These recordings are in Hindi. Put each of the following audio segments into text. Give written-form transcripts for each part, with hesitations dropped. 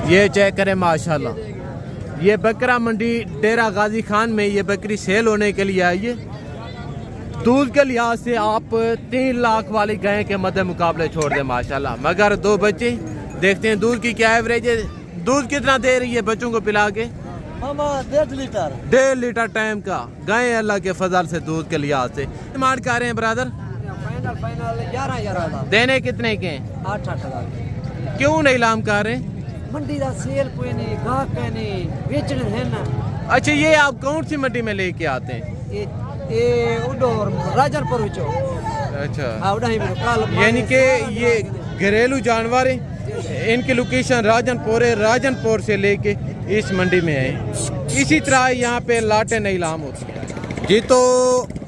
ये चेक करें माशाल्लाह, ये बकरा मंडी डेरा गाजी खान में ये बकरी सेल होने के लिए आई है। दूध के लिहाज से आप 3 लाख वाली गाय के मध्य मुकाबले छोड़ दें माशाल्लाह। मगर 2 बच्चे देखते हैं दूध की क्या एवरेज है, दूध कितना दे रही है बच्चों को पिला के? 1.5 लीटर टाइम का गाय अल्लाह के फजल से दूध के लिहाज से डिमांड कर रहे हैं ब्रदर। फाइनल 11 देने कितने के? 8 क्यों नहीं लाम कर रहे? मंडी का सेल कोई नहीं, गाहक कोई नहीं, बेचने है ना। अच्छा, ये आप कौन सी मंडी में लेके आते हैं? ये उडोर राजनपुर विचो। अच्छा, हाँ उड़ा ही कल यानी कि ये घरेलू जानवर है, इनकी लोकेशन राजनपुर है, राजनपुर से लेके इस मंडी में है। इसी तरह यहाँ पे लाटे नीलाम होती है जी। तो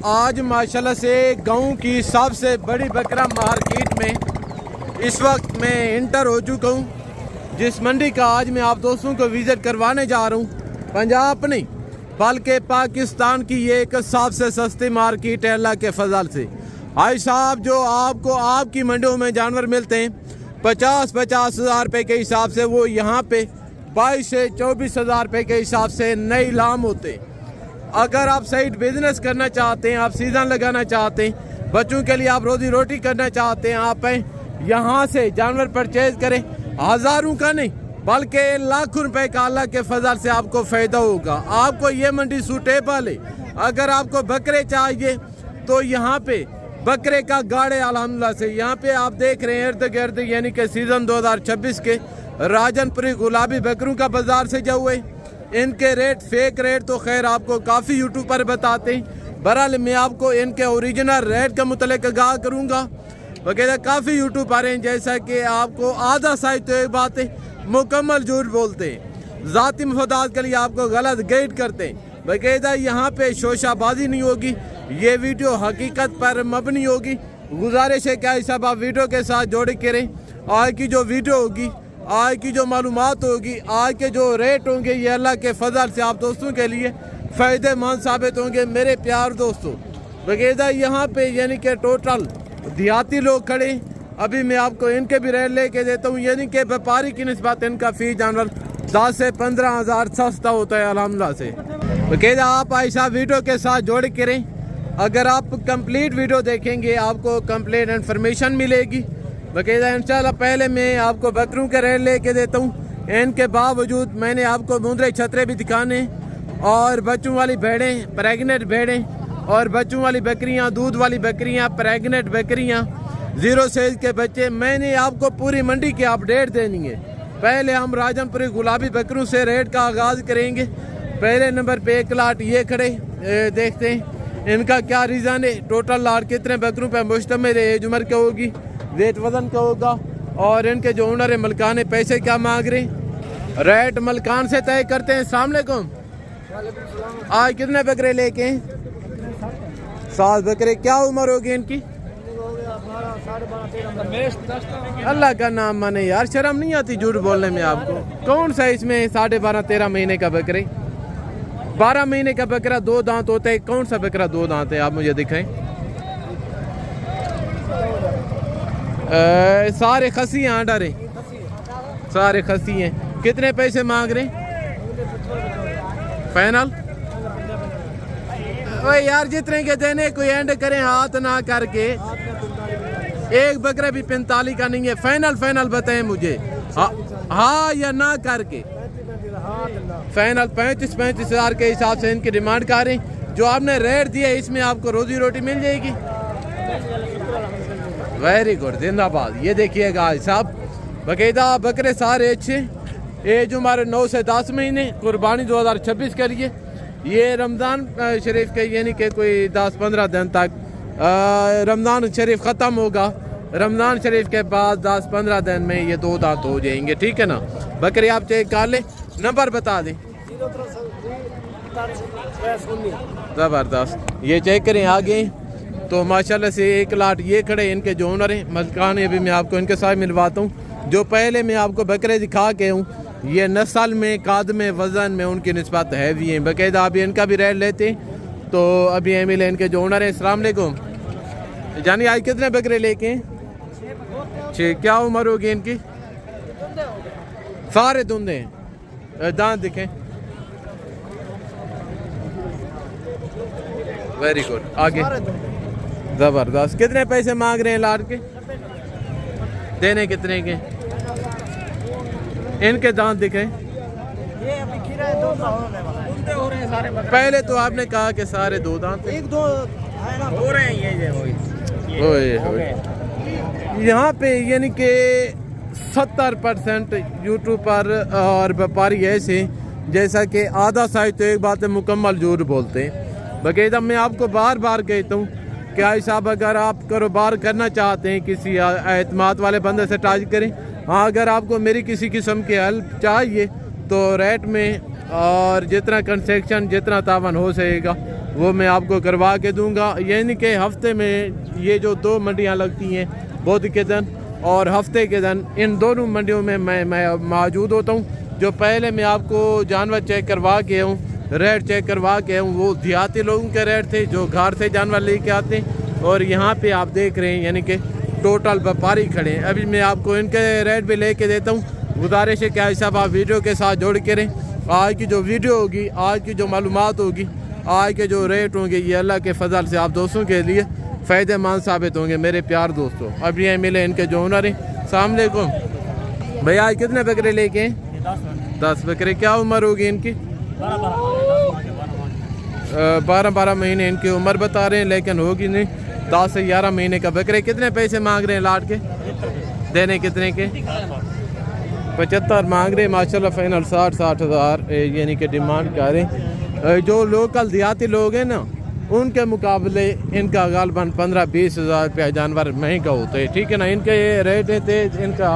आज माशाल्लाह से गाँव की सबसे बड़ी बकरा मार्केट में इस वक्त मैं इंटर हो चुका हूँ, जिस मंडी का आज मैं आप दोस्तों को विजिट करवाने जा रहा हूँ। पंजाब नहीं बल्कि पाकिस्तान की ये एक सबसे सस्ती मार्केट है अल्लाह के फजल से। भाई साहब, जो आपको आपकी मंडियों में जानवर मिलते हैं 50-50 हज़ार रुपये के हिसाब से, वो यहाँ पे 22 से 24 हज़ार रुपये के हिसाब से नई लाम होते। अगर आप सही बिजनेस करना चाहते हैं, आप सीजन लगाना चाहते हैं, बच्चों के लिए आप रोजी रोटी करना चाहते हैं, आप यहाँ से जानवर परचेज करें। हज़ारों का नहीं बल्कि लाखों रुपए का अल्लाह के फजल से आपको फ़ायदा होगा। आपको ये मंडी सूटेबल है। अगर आपको बकरे चाहिए तो यहाँ पे बकरे का गाड़े अल्हम्दुलिल्लाह से यहाँ पे आप देख रहे हैं इर्द गिर्द, यानी कि सीज़न 2026 के राजनपुरी गुलाबी बकरों का बाजार से जो हुए। इनके रेट फेक रेट तो खैर आपको काफ़ी यूट्यूब पर बताते हैं। बहरहाल मैं आपको इनके ओरिजिनल रेट के मुतल्लिक़ आगाह करूँगा। वगैरह काफ़ी यूट्यूब पर हैं, जैसा कि आपको आधा साइज तो एक बात है मुकम्मल झूठ बोलते हैं, ज़ाती मफादात के लिए आपको गलत गाइड करते हैं। बाकायदा यहाँ पे शोशाबाजी नहीं होगी, ये वीडियो हकीकत पर मबनी होगी। गुजारिश है क्या सब आप वीडियो के साथ जोड़ के रहें। आज की जो वीडियो होगी, आज की जो मालूमात होगी, आज के जो रेट होंगे, ये अल्लाह के फजल से आप दोस्तों के लिए फ़ायदेमंद साबित होंगे मेरे प्यार दोस्तों। बाकायदा यहाँ पे यानी कि टोटल देहाती लोग खड़े। अभी मैं आपको इनके भी रेट लेके देता हूँ, यानी कि व्यापारी की निस्बत इनका फी जानवर 10 से 15 हज़ार सस्ता होता है अल्हम्दुलिल्लाह से। बाकायदा आप ऐसा वीडियो के साथ जोड़ के रहें। अगर आप कंप्लीट वीडियो देखेंगे आपको कंप्लीट इन्फॉर्मेशन मिलेगी। बाकायदा इंशाल्लाह पहले मैं आपको बकरों के रेट लेके देता हूँ। इनके बावजूद मैंने आपको मुंदरे छतरे भी दिखाने, और बच्चों वाली भेड़ें, प्रेगनेंट भेड़ें, और बच्चों वाली बकरियां, दूध वाली बकरियां, प्रेगनेंट बकरियां, 0 साइज के बच्चे। मैंने आपको पूरी मंडी की अपडेट देनी है। पहले हम राजनपुरी गुलाबी बकरों से रेट का आगाज़ करेंगे। पहले नंबर पे एक लाट ये खड़े, देखते हैं इनका क्या रीज़न है, टोटल लाट कितने बकरों पे मुश्तमिल है, एज उम्र क्या होगी, वेट वजन क्या होगा, और इनके जो ओनर है मलकान पैसे क्या मांग रहे हैं। रेट मलकान से तय करते हैं। अस्सलाम वालेकुम। आज कितने बकरे लेके? 7 बकरे। क्या उम्र होगी इनकी? अल्लाह का नाम माने यार, शर्म नहीं आती झूठ बोलने में आपको। कौन सा इसमें 12.5-13 महीने का बकरे? 12 महीने का बकरा 2 दांत होते हैं। कौन सा बकरा 2 दांत है, आप मुझे दिखाएं। सारे खसी हैं, आंडा रे सारे खसी हैं। कितने पैसे मांग रहे हैं फाइनल? ओए यार, जितने के देने कोई एंड करें हाथ ना करके। एक बकरा भी 45 का नहीं है। फाइनल बताएं मुझे, हाँ या ना करके। फाइनल 35 हज़ार के हिसाब से इनकी डिमांड कर रहे हैं। जो आपने रेट दिया इसमें आपको रोजी रोटी मिल जाएगी। वेरी गुड, जिंदाबाद। ये देखिएगा आज साहब, बाकायदा बकरे सारे अच्छे। एज हमारे 9 से 10 महीने, कुर्बानी 2026 के लिए। ये रमज़ान शरीफ के यानी कि कोई 10-15 दिन तक रमज़ान शरीफ ख़त्म होगा। रमज़ान शरीफ के बाद 10-15 दिन में ये 2 दांत हो जाएंगे, ठीक है ना। बकरी आप चेक कर लें, नंबर बता दें। ज़बरदस्त, ये चेक करें आगे। तो माशाल्लाह से एक लाट ये खड़े, इनके जो ओनर हैं मलकान, अभी मैं आपको इनके साथ मिलवाता हूँ। जो पहले मैं आपको बकरे दिखा के हूँ, ये नस्ल में, काद में, वज़न में उनकी निस्बत हैवी हैं। बाकायदा अभी इनका भी रेट लेते हैं। तो अभी एमिल इनके जो ओनर हैं। अस्सलाम वालेकुम जानी, आज कितने बकरे लेके हैं? 6। क्या उम्र होगी इनकी? सारे धुंधे हैं, दांत दिखें। वेरी गुड, आगे जबरदस्त। कितने पैसे मांग रहे हैं लाट के? देने कितने के? इनके दांत दिखे? ये अभी खीरा है, 2 होने वाला है। हो रहे हैं सारे। पहले तो आपने कहा कि सारे 2 दांत एक दो है ना, हो रहे हैं ये ओए यहाँ पे यानी कि 70% यूट्यूब पर और व्यापारी ऐसे जैसा कि आधा साइज तो एक बात है मुकम्मल झूठ बोलते हैं। बकायदा मैं आपको बार बार कहता हूँ कि आई साहब अगर आप कारोबार करना चाहते हैं किसी एतमाद वाले बंदे से टाज करें। हाँ, अगर आपको मेरी किसी किस्म की हेल्प चाहिए तो रेट में और जितना कंसेक्शन जितना तावन हो सकेगा वो मैं आपको करवा के दूंगा। यानी कि हफ्ते में ये जो 2 मंडियाँ लगती हैं, बुध के दिन और हफ्ते के दिन, इन दोनों मंडियों में मैं मौजूद होता हूँ। जो पहले मैं आपको जानवर चेक करवा के हूँ, रेट चेक करवा के हूँ, वो देहाती लोगों के रेट थे जो घर से जानवर लेके आते हैं। और यहाँ पे आप देख रहे हैं यानी कि टोटल व्यापारी खड़े हैं। अभी मैं आपको इनके रेट भी लेके देता हूँ। गुजारिश है कि साहब आप वीडियो के साथ जोड़ के रहें। आज की जो वीडियो होगी, आज की जो मालूमात होगी, आज के जो रेट होंगे, ये अल्लाह के फजल से आप दोस्तों के लिए फ़ायदेमंद साबित होंगे मेरे प्यार दोस्तों। अब ये मिले इनके जो ओनर हैं। अस्सलाम वालेकुम भैया, आज कितने बकरे लेके हैं? 10 बकरे। क्या उम्र होगी इनकी? 12 महीने इनकी उम्र बता रहे हैं, लेकिन होगी नहीं 10 से 11 महीने का बकरे। कितने पैसे मांग रहे हैं लाट के? देने कितने के? 75 मांग रहे हैं माशाल्लाह। फाइनल 60 हज़ार यानी कि डिमांड कर रहे हैं। जो लोकल देहाती लोग हैं ना, उनके मुकाबले इनका गालबन 15-20 हज़ार रुपया जानवर महंगा होता है। ठीक है ना, इनके रेट हैं तेज, इनका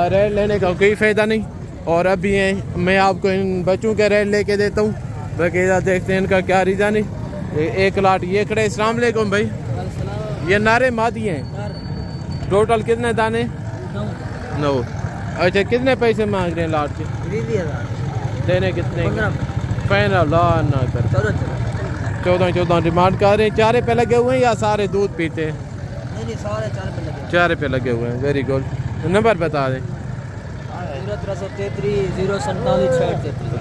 रेट लेने का कोई फ़ायदा नहीं। और अभी मैं आपको इन बच्चों के रेट लेके देता हूँ। बकायदा देखते हैं इनका क्या रीज़न है। एक लाट ये खड़े। अस्सलाम वालेकुम भाई, ये नारे मादी हैं। टोटल कितने दाने? 9। अच्छा, कितने पैसे मांग रहे हैं लाट के? देने कितने? फाइनल ना कर 14 डिमांड कर रहे हैं। चारे पे लगे हुए हैं या सारे दूध पीते हैं? नहीं, सारे चारे पे लगे हुए हैं। Very good. नंबर बता दें। 0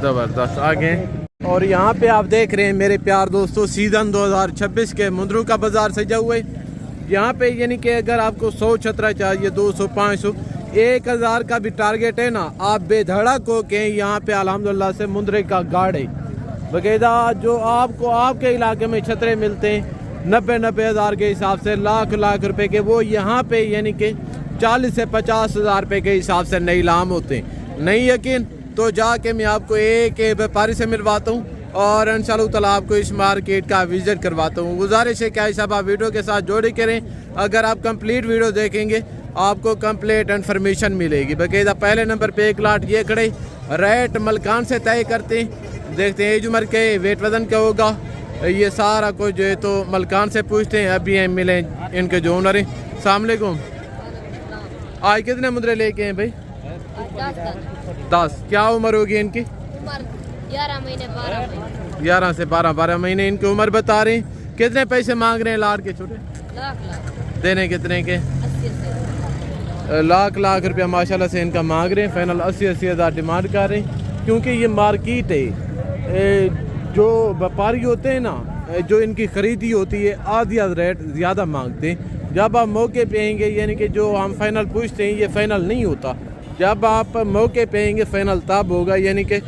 ज़बरदस्त, आगे। और यहाँ पे आप देख रहे हैं मेरे प्यार दोस्तों, सीज़न 2026 के मुंदरू का बाज़ार सजा हुआ है। यहाँ पे यानी कि अगर आपको 100 छतरा चाहिए, 200, 500, 1000 का भी टारगेट है ना, आप बेधड़क हो के यहाँ पे अल्हम्दुलिल्लाह से मुंदरे का गाड़ है। बकायदा जो आपको आपके इलाके में छतरे मिलते हैं 90 हज़ार के हिसाब से, लाख रुपए के, वो यहाँ पे यानी कि 40 से 50 हज़ार रुपये के हिसाब से नीलाम होते हैं। नहीं यकीन तो जाके मैं आपको एक व्यापारी से मिलवाता हूँ और इंशाअल्लाह ताला आपको इस मार्केट का विजिट करवाता हूँ। गुजारिश है क्या साहब आप वीडियो के साथ जोड़े करें। अगर आप कंप्लीट वीडियो देखेंगे आपको कंप्लीट इन्फॉर्मेशन मिलेगी। बाकायदा पहले नंबर पे एक लाट ये खड़े, रेट मलकान से तय करते हैं। देखते हैं एज उम्र के, वेट वजन क्या होगा, ये सारा कुछ जो है तो मलकान से पूछते हैं। अभी मिले इनके जो ओनर हैं। अस्सलाम वालेकुम, आज कितने मुद्रे लेके हैं भाई? 10। क्या उम्र होगी इनकी? 11 महीने 12 महीने 11 से 12 महीने इनकी उम्र बता रहे हैं। कितने पैसे मांग रहे हैं लाट के छोटे? लाख देने कितने के? 80 लाख रुपया माशाल्लाह से इनका मांग रहे हैं। फाइनल 80 हज़ार डिमांड कर रहे हैं। क्योंकि ये मार्केट है, जो व्यापारी होते हैं ना, जो इनकी खरीदी होती है आधी रेट ज़्यादा मांगते हैं। जब आप मौके पे आएंगे यानी कि जो हम फाइनल पूछते हैं ये फाइनल नहीं होता। जब आप मौके पे आएंगे फाइनल तब होगा। यानी कि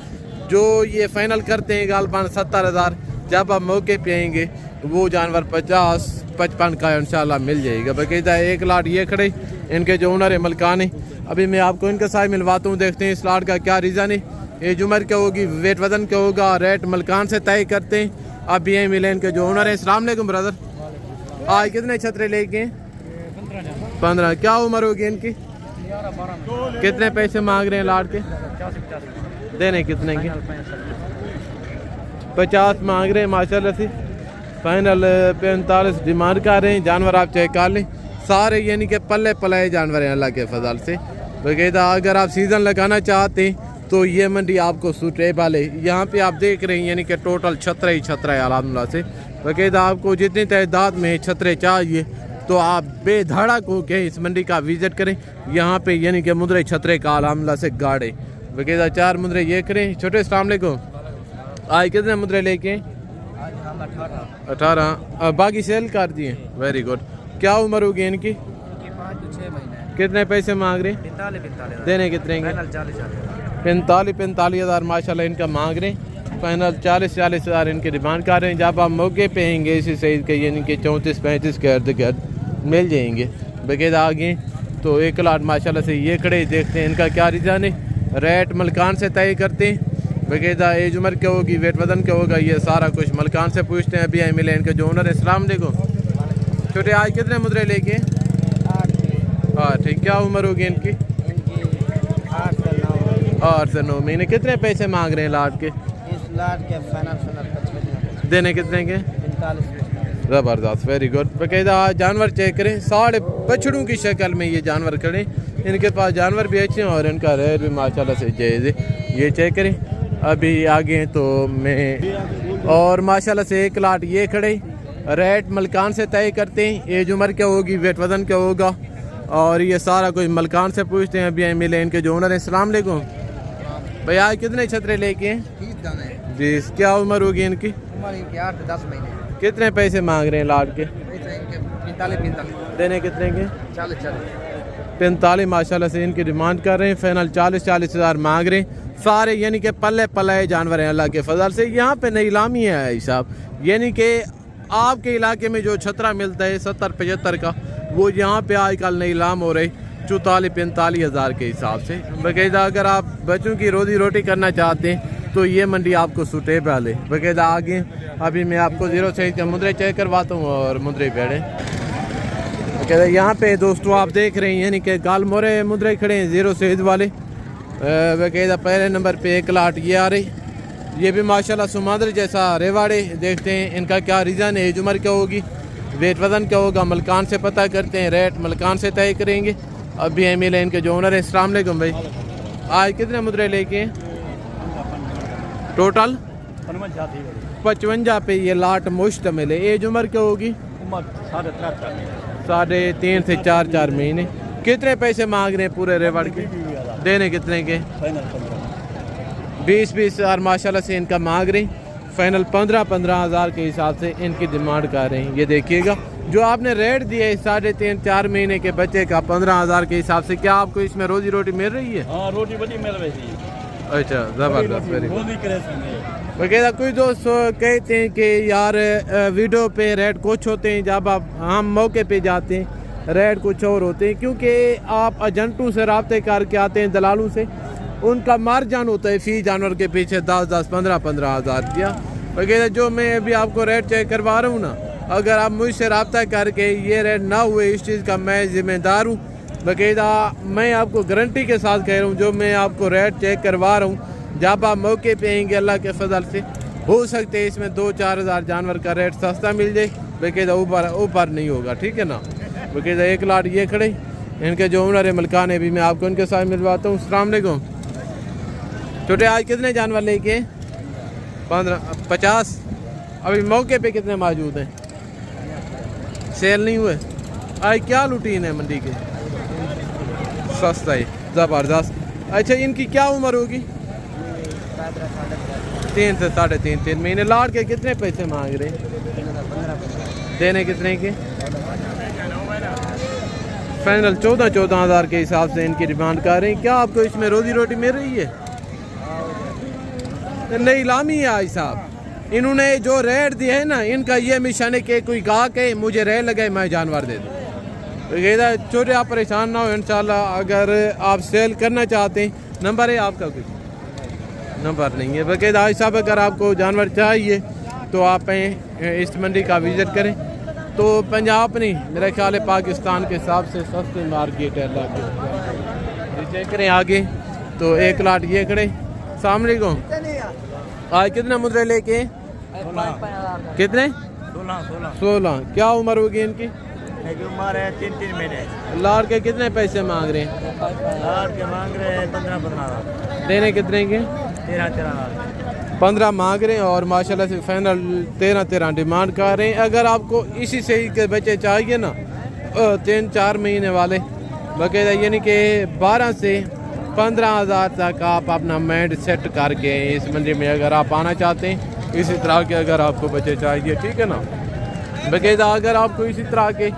जो ये फाइनल करते हैं गालपान 70 हज़ार, जब आप मौके पे आएंगे वो जानवर 50-55 का इंशाल्लाह मिल जाएगा। बाकायदा एक लाट ये खड़े, इनके जो ओनर है मलकान है। अभी मैं आपको इनके साथ मिलवाता हूँ, देखते हैं इस लाट का क्या रीज़न है, एज उम्र क्या होगी, वेट वजन क्या होगा, रेट मलकान से तय करते हैं। अब ये मिले इनके जो ओनर है। अस्सलाम वालेकुम ब्रदर, आज कितने छतरे लेके हैं? 15। क्या उम्र होगी इनकी? 11-12 कितने पैसे मांग रहे हैं लाट के? 50-50 देने कितने के? 50 मांग रहे हैं माशाल्लाह से। फाइनल 45 डिमांड कर रहे हैं। जानवर आप चेक कर लें, सारे यानी कि पल्ले पलाए जानवर हैं अल्लाह के फजल से। बाकायदा अगर आप सीज़न लगाना चाहते हैं तो ये मंडी आपको सूटेबल है। यहाँ पे आप देख रहे हैं यानी कि टोटल छतरा ही छतरा है अल्हम्दुलिल्लाह से। बाकायदा आपको जितनी तादाद में छतरे चाहिए तो आप बेधड़क होके इस मंडी का विजिट करें। यहाँ पे यानी कि मुद्रे छतरे का आमला से गाड़े वगैरह 4 मुद्रे ये करें। छोटे अस्सलाम वालेकुम, आज कितने मुद्रे लेके? 18। बाकी सेल कर दिए, वेरी गुड। क्या उम्र होगी इनकी? 5-6 महीने। कितने पैसे मांग रहे? 45 देने कितने के? 45 हज़ार माशाल्लाह इनका मांग रहे हैं। फाइनल 40 हज़ार इनकी डिमांड कर रहे हैं। जब आप मौके पे आएंगे इसी सही के यानी कि 34-35 के अर्द गिर्द मिल जाएंगे बगैर आगे। तो 1 लाख माशाल्लाह से ये खड़े देखते हैं इनका क्या रिजान है। रेट मलकान से तय करते हैं बकायदा, एज उम्र क्या होगी, वेट वजन क्या होगा, ये सारा कुछ मलकान से पूछते हैं। अभी आई मिले इनके जो ओनर है। अस्सलाम वालेकुम। छोटे आज कितने मुद्रे लेके? 8। हाँ ठीक। क्या उम्र होगी इनकी? 8 से 9 महीने। कितने पैसे मांग रहे हैं लाट के? इस लाट के फाइनल 55। देने कितने के? 45। ज़बरदस्त, वेरी गुड। बाकायदा जानवर चेक करें, 6 बछड़ों की शक्ल में ये जानवर खड़े। इनके पास जानवर भी अच्छे हैं और इनका रेट भी माशाल्लाह से जायज़ है। ये चेक करें। अभी आगे तो मैं और माशाल्लाह से 1 लाख ये खड़े। रेट मलकान से तय करते हैं, एज उम्र क्या होगी, वेट वजन क्या होगा, और ये सारा कुछ मलकान से पूछते हैं। अभी मिले इनके जो ओनर हैं। अस्सलाम वालेकुम भैया, आज कितने छतरे लेके हैं? 30 दाने। जी। क्या उम्र होगी इनकी? उम्र इनकी 8 से 10 महीने। कितने पैसे मांग रहे हैं लाट के? 45। देने कितने के? 40। 45 माशाल्लाह से इनकी डिमांड कर रहे हैं। फाइनल 40 हज़ार मांग रहे हैं। सारे यानी कि पल्ले पल्ले जानवर हैं अल्लाह के फजल से। यहाँ पे नीलामी है भाई साहब, यानी कि आपके इलाके में जो छतरा मिलता है 70-75 का, वो यहाँ पे आजकल नीलाम हो रही 44-45 हज़ार के हिसाब से। बाकायदा अगर आप बच्चों की रोजी रोटी करना चाहते हैं तो ये मंडी आपको सूटेबल है। बाकायदा आगे अभी मैं आपको 0 साइज के मुद्रे चेक करवाता हूँ और मुद्रे बेड़े। बाकायदा यहाँ पे दोस्तों आप देख रहे हैं यानी कि गाल मोरे मुद्रे खड़े हैं 0 साइज वाले। बाकायदा पहले नंबर पे 1 लाख ये आ रही। ये भी माशाल्लाह सुमादर जैसा रेवाड़े। देखते हैं इनका क्या रीज़न है, एज उम्र क्या होगी, वेट वजन क्या होगा, मलकान से पता करते हैं। रेट मलकान से तय करेंगे। अभी एम एल इनके जो ओनर है। अस्सलाम वालेकुम भाई, आज कितने मुद्रे लेके हैं? टोटल 55 पे ये लाट मुश्तमिल है। एज उम्र क्या होगी? 3.5 से 4 महीने। कितने पैसे मांग रहे हैं पूरे रेवाड़ के? देने कितने के? 20 हज़ार माशाल्लाह से इनका मांग रहे हैं। फाइनल 15 हज़ार के हिसाब से इनकी डिमांड कर रहे हैं। ये देखिएगा जो आपने रेट दिया है 3.5-4 महीने के बच्चे का 15 हज़ार के हिसाब से, क्या आपको इसमें रोजी रोटी मिल रही है? हाँ, रोटी बड़ी मिल रही है। अच्छा ज़बरदस्त, वेरी गुड। वगैरह कोई दोस्त कहते हैं कि यार वीडियो पे रेट कुछ होते हैं, जब आप हम मौके पे जाते हैं रेट कुछ और होते हैं, क्योंकि आप एजेंटों से रब्ते करके आते हैं, दलालों से। उनका मार्जिन होता है फी जानवर के पीछे 10-10, 15-15 हज़ार रुपया वगैरह। जो मैं अभी आपको रेट चेक करवा रहा हूँ ना, अगर आप मुझसे रब्ता करके ये रेट ना हुए, इस चीज़ का मैं जिम्मेदार हूँ। बाकायदा मैं आपको गारंटी के साथ कह रहा हूँ, जो मैं आपको रेट चेक करवा रहा हूँ, जब आप मौके पे आएंगे अल्लाह के फजल से हो सकते हैं इसमें 2-4 हज़ार जानवर का रेट सस्ता मिल जाए। बाकायदा ऊपर नहीं होगा, ठीक है ना। बाकायदा 1 लाख ये खड़े इनके जो ओनर है मलकान है, भी मैं आपको इनके साथ मिलवाता हूँ। अस्सलाम वालेकुम। छोटे आज कितने जानवर लेके? 50। अभी मौके पे कितने मौजूद हैं? सेल नहीं हुए। आज क्या रूटीन है मंडी के? सस्ता है, ज़बरदस्त। अच्छा इनकी क्या उम्र होगी? 3 से 3.5 महीने। लाड़ के कितने पैसे मांग रहे? देने कितने के? फाइनल 14 हज़ार के हिसाब से इनकी डिमांड कर रहे हैं। क्या आपको इसमें रोजी रोटी मिल रही है? नहीं लामी है आज साहब। इन्होंने जो रेट दिए है ना, इनका ये मिशन है कि कोई गाहक है मुझे रेट लगे मैं जानवर दे दूँ। तो छोटे आप परेशान ना हो इंशाल्लाह। अगर आप सेल करना चाहते हैं, नंबर है आपका? कुछ नंबर नहीं है। बाकायदा आज साहब अगर आपको जानवर चाहिए तो आप इस मंडी का विज़िट करें। तो पंजाब नहीं, मेरा ख्याल है पाकिस्तान के हिसाब से सस्ती मार्केट है अल्लाह के। चेक करें आगे तो 1 लाख ये खड़े। सामने को आज कितने मुद्रे लेके? कितने? 16। क्या उम्र होगी इनकी? उम्र है 3 महीने। लाड़ के कितने पैसे मांग रहे हैं? लाड़ के मांग रहे हैं 15 देने कितने के? 13 15 मांग रहे हैं और माशाल्लाह से फाइनल 13 डिमांड कर रहे हैं। अगर आपको इसी सही के बच्चे चाहिए ना, 3-4 महीने वाले बाकायदा, यानी कि 12 से 15,000 तक आप अपना माइंड सेट करके इस मंडी में अगर आप आना चाहते हैं, इसी तरह के अगर आपको बच्चे चाहिए, ठीक है ना। बाकायदा अगर आपको इसी तरह के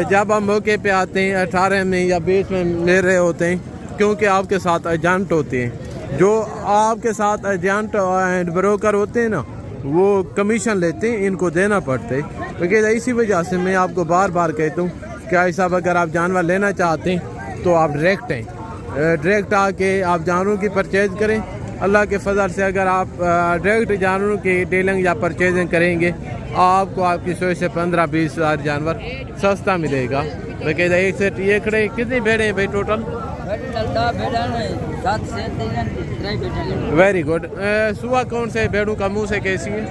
जब आप मौके पे आते हैं 18 में या 20 में ले रहे होते हैं, क्योंकि आपके साथ एजेंट होते हैं, जो आपके साथ एजेंट एंड ब्रोकर होते हैं ना, वो कमीशन लेते हैं, इनको देना पड़ता है। बाकायदा इसी वजह से मैं आपको बार बार कहता हूँ कि भाई साहब अगर आप जानवर लेना चाहते हैं तो आप डायरेक्ट आके आप जानवरों की परचेज करें। अल्लाह के फजल से अगर आप डायरेक्ट जानवरों की डीलिंग या परचेजिंग करेंगे, आपको आपकी सोच से 15-20 हज़ार जानवर सस्ता मिलेगा। बाकायदा एक सेट ये खड़े कितनी भेड़े हैं भाई टोटल? Very good. सुबह कौन से भेड़ों का मुँह से कैसी है?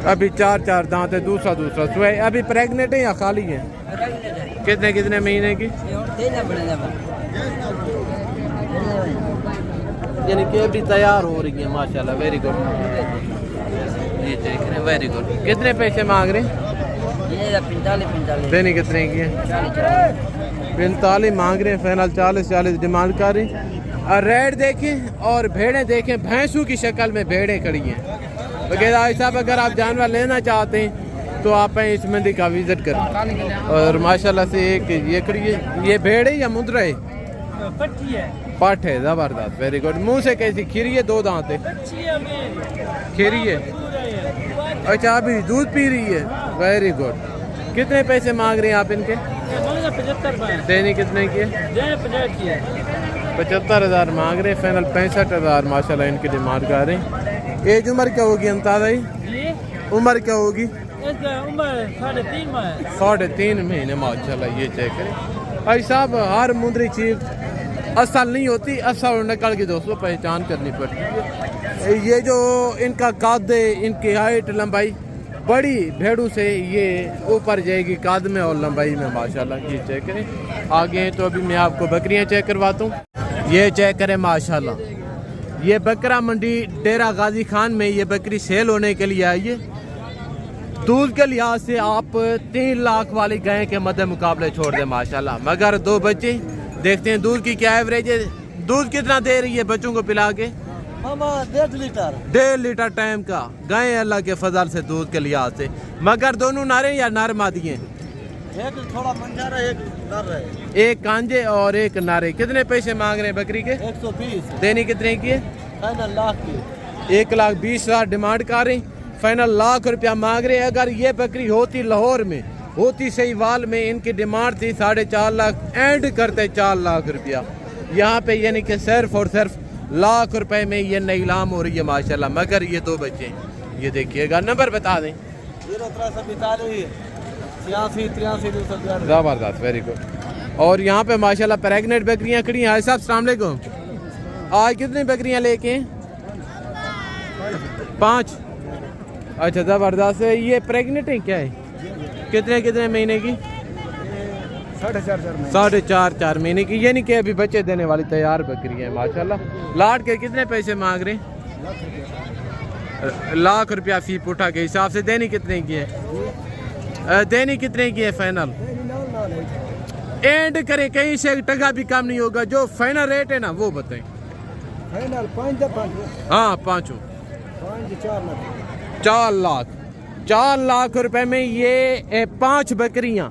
अभी 4 दांत है, दूसरा सुबह अभी प्रेगनेंट है या खाली है? कितने महीने की? यानी कि अभी तैयार हो रही है माशाल्लाह। वेरी गुड, ये देख रहे हैं, वेरी गुड। कितने पैसे मांग रहे हैं? 45 देने कितने की है? 45 मांग रहे हैं, फाइनल 40 डिमांड कर रहे हैं। और रेट देखें और भेड़ें देखें, भैंसों की शक्ल में भेड़ें खड़ी हैं। वगैरह भाई साहब अगर आप जानवर लेना चाहते हैं तो आप इस मंडी का विजिट करें। और माशाल्लाह से एक ये खड़ी है, ये भेड़ है या मुद्रा है? पट है, ज़बरदस्त, वेरी गुड। मुंह से कैसी? खीरी है, 2 दांत है, खीरी है। अच्छा अभी दूध पी रही है, वेरी गुड। कितने पैसे मांग रहे हैं आप इनके? 75 देनी कितने की है? 75,000 मांग रहे हैं, फाइनल 65,000 माशाल्लाह इनकी डिमांड कर रहे हैं। एज उम्र क्या होगी अंदाजा ही? उम्र क्या होगी? उम्र 3.5 महीने माशाल्लाह। ये चेक करें भाई साहब, हर मुंदरी चीज असल नहीं होती, असल नकल की दोस्तों पहचान करनी पड़ती है। ये जो इनका कद, इनकी हाइट, लंबाई बड़ी भेड़ों से ये ऊपर जाएगी कद में और लंबाई में माशाल्लाह। ये चेक करें। आगे तो अभी मैं आपको बकरियां चेक करवाता हूँ। ये चेक करें माशाल्लाह, ये बकरा मंडी डेरा गाजी खान में ये बकरी सेल होने के लिए आई है। दूध के लिहाज से आप 3 लाख वाली गाय के मध्य मुकाबले छोड़ दें माशाल्लाह। मगर 2 बच्चे देखते हैं दूध की क्या एवरेज है, दूध कितना दे रही है बच्चों को पिला के? 1.5 लीटर टाइम का गाय अल्लाह के फजल से दूध के लिहाज से। मगर दोनों नारे या नर मादी हैं? एक थोड़ा मंझा रहे, एक नर रहे। एक कांजे और एक नारे। कितने पैसे मांग रहे हैं बकरी के? 120। देनी कितने की है? फाइनल लाख की। 1,20,000 डिमांड कर रहे, फाइनल लाख रुपया मांग रहे। अगर ये बकरी होती लाहौर में, होती सहीवाल में, इनकी डिमांड थी 4.5 लाख, एंड करते 4 लाख रुपया। यहाँ पे यानी कि सिर्फ और सिर्फ लाख रुपए में ये नीलाम हो रही है माशाल्लाह। मगर ये 2 बच्चे, ये देखिएगा, नंबर बता दें। 0-3-43-83-211। ज़बरदस्त, वेरी गुड। और यहाँ पे माशाल्लाह प्रेगनेंट बकरियाँ खड़ी हैं। साहब अस्सलाम वालेकुम, आज कितनी बकरियाँ लेके हैं? 5। अच्छा ज़बरदस्त है। ये प्रेगनेंट है क्या है? कितने महीने की? 4.5 महीने की, यानी कि अभी बच्चे देने वाली तैयार बकरी है माशाल्लाह। लाट के कितने पैसे मांग रहे हैं? लाख रुपया फी पुठा के हिसाब से। देनी कितने की है? देनी कितने की है फाइनल? एंड करें, कहीं से टका भी कम नहीं होगा। जो फाइनल रेट है ना वो बताएं। फाइनल 5। हाँ 5 4 लाख रुपए में ये 5 बकरियां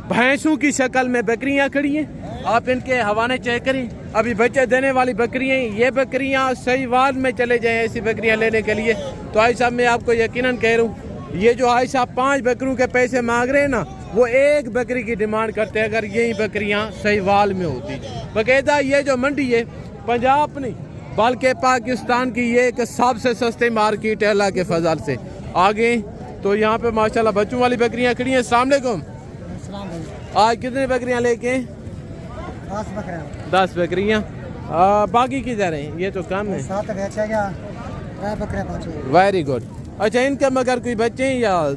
भैंसों की शक्ल में बकरियां खड़ी हैं। आप इनके हवाने चेक करें, अभी बच्चे देने वाली बकरियां। ये बकरियां सहीवाल में चले जाएं ऐसी बकरियां लेने के लिए तो भाई साहब मैं आपको यकीनन कह रहा हूँ, ये जो भाई साहब 5 बकरों के पैसे मांग रहे हैं ना, वो 1 बकरी की डिमांड करते हैं अगर यही बकरियां सहीवाल में होती। बाकायदा ये जो मंडी है पंजाब नहीं बल्कि पाकिस्तान की ये एक सबसे सस्ती मार्केट है अल्लाह के फजल से। आगे तो यहाँ पे माशाल्लाह बच्चों वाली बकरियाँ खड़ी हैं। अस्सलाम वालेकुम, आज कितनी बकरियाँ लेके? 10 बकरियाँ। बाकी किधर हैं? ये तो कम है। 7 वेरी गुड। अच्छा इनके मगर कोई बच्चे हैं या?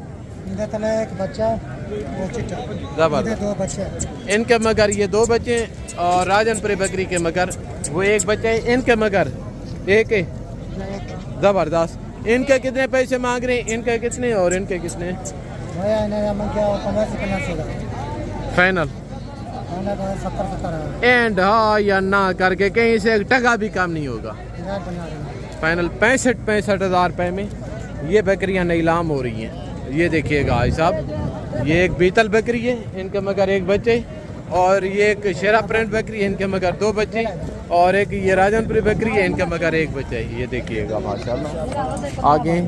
एक बच्चा, जबरदस्त। 2 बच्चे इनके मगर ये 2 बच्चे और राजनपुरी बकरी के मगर वो 1 बच्चा है। इनके मगर 1 है। जबरदस्त। इनके कितने पैसे मांग रहे हैं? इनके कितने और इनके कितने? भैया इन्हें मन क्या 15 से 50 होगा फाइनल 70 एंड हाँ या ना करके कहीं से 1 टका भी कम नहीं होगा। फाइनल 65 हज़ार रुपये में ये बकरियां नीलाम हो रही हैं। ये देखिएगा भाई साहब, ये एक बीतल बकरी है, इनके मगर 1 बच्चे, और ये एक शेरा प्रिंट बकरी है, इनके मगर 2 बच्चे, और एक ये राजनपुरी बकरी है, इनके मगर 1 बच्चा है। ये देखिएगा माशाल्लाह। आगे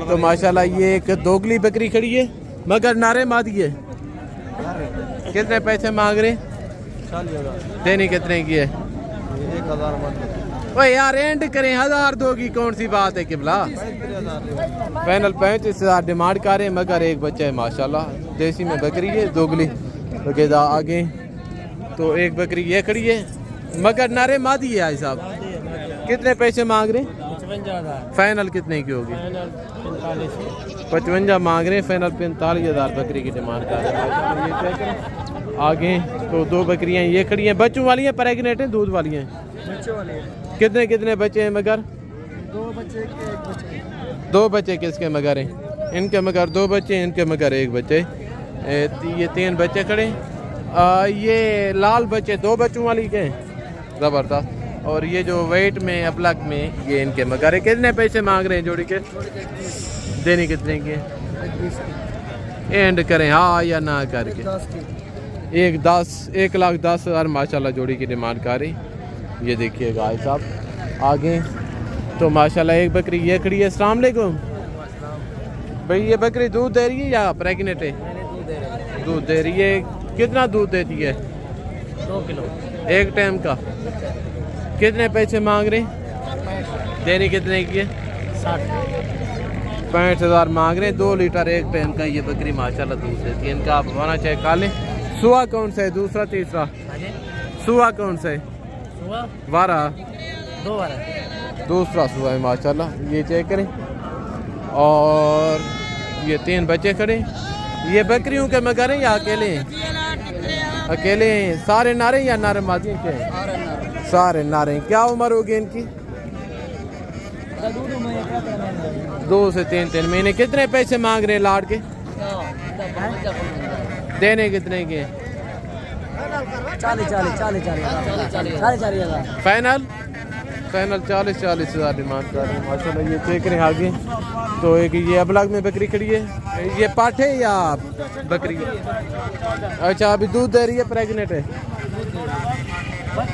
तो माशाल्लाह ये एक दोगली बकरी खड़ी है, मगर नारे मादी है। कितने पैसे मांग रहे? देनी कितने की है? 1000 ओ यार एंड करें, 1000 दोगी कौन सी बात है किबला। फाइनल 35,000 डिमांड कर रहे हैं, मगर 1 बच्चा है माशाल्लाह। देसी में बकरी है, दोगली वगैरह। आगे तो एक बकरी ये खड़ी है, मगर नारे मादी है भाई साहब। कितने पैसे मांग रहे? 55,000 फाइनल कितने की होगी? 55 मांग रहे हैं। फाइनल 45,000 बकरी की डिमांड कर रहे हैं। ये चेक करें। आगे तो 2 बकरियां ये खड़ी हैं, बच्चों वाली हैं, प्रेग्नेंट हैं, दूध वाली हैं। बच्चे वाले कितने कितने बच्चे हैं मगर? 2 बच्चे के 1 बच्चे। 2 बच्चे किसके मगर हैं? इनके मगर 2 बच्चे हैं, इनके मगर 1 बच्चे। ये 3 बच्चे खड़े। ये लाल बच्चे 2 बच्चों वाली के हैं, ज़बरदस्त। और ये जो वेट में अपलक में ये इनके मगर है। कितने पैसे मांग रहे हैं जोड़ी के? देनी कितने की? एंड करें हाँ या ना करके? 1,10,00,000 माशाल्लाह जोड़ी की डिमांड कर रही। ये देखिएगा भाई साहब। आगे तो माशाल्लाह एक बकरी ये खड़ी है। अस्सलाम वालेकुम भाई, ये बकरी दूध दे रही है या प्रेग्नेंट है? दूध दे रही है। कितना दूध देती है? 2 किलो एक टाइम का। कितने पैसे मांग रहे? देनी कितने की है? 65,000 मांग रहे हैं। 2 लीटर एक टाइम का ये बकरी माशाल्लाह दूध देती है। इनका आप होना चाहिए काले। सुआ कौन सा है? दूसरा तीसरा? सुआ कौन सा है? वारा 2 बार दूसरा सुआ है माशाल्लाह। ये चेक करें। और ये 3 बच्चे खड़े। ये बकरियों के मगर हैं या अकेले हैं? अकेले हैं। सारे नारे या नारे मादी के हैं? सारे नारे। क्या उम्र होगी इनकी? 2 से 3 महीने। कितने पैसे मांग रहे हैं लाड़ के? देने कितने के? 40,000 फाइनल 40,000 डिमांड कर रहे हैं माशाल्लाह। ये चेक करें। आगे तो एक ये अबलग में बकरी खड़ी है। ये पाठे या बकरी? अच्छा अभी दूध दे रही है, प्रेग्नेंट है।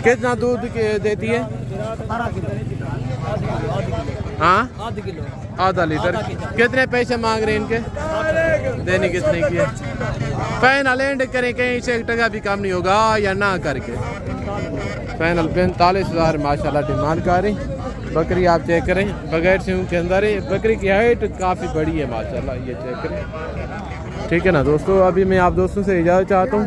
कितना दूध देती है? हाँ आधा लीटर। कितने पैसे मांग रहे हैं इनके? देनी कितने की है? फाइनल एंड करें, कहीं से 1 टका भी कम नहीं होगा या ना करके? फाइनल 45,000 माशाल्लाह डिमांड कर रही। बकरी आप चेक करें, बगैर सिंह के अंदर है। बकरी की हाइट काफ़ी बड़ी है माशाल्लाह। ये चेक करें। ठीक है ना दोस्तों, अभी मैं आप दोस्तों से इजाज़त चाहता हूँ।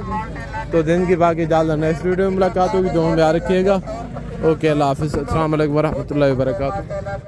तो दिन की बाकी इजाज़त, नेक्स्ट वीडियो में मुलाकात होगी। जो में याद रखिएगा। ओके अल्लाह हाफिज़। अस्सलाम वालेकुम वरहमतुल्लाहि वबरकातुहू।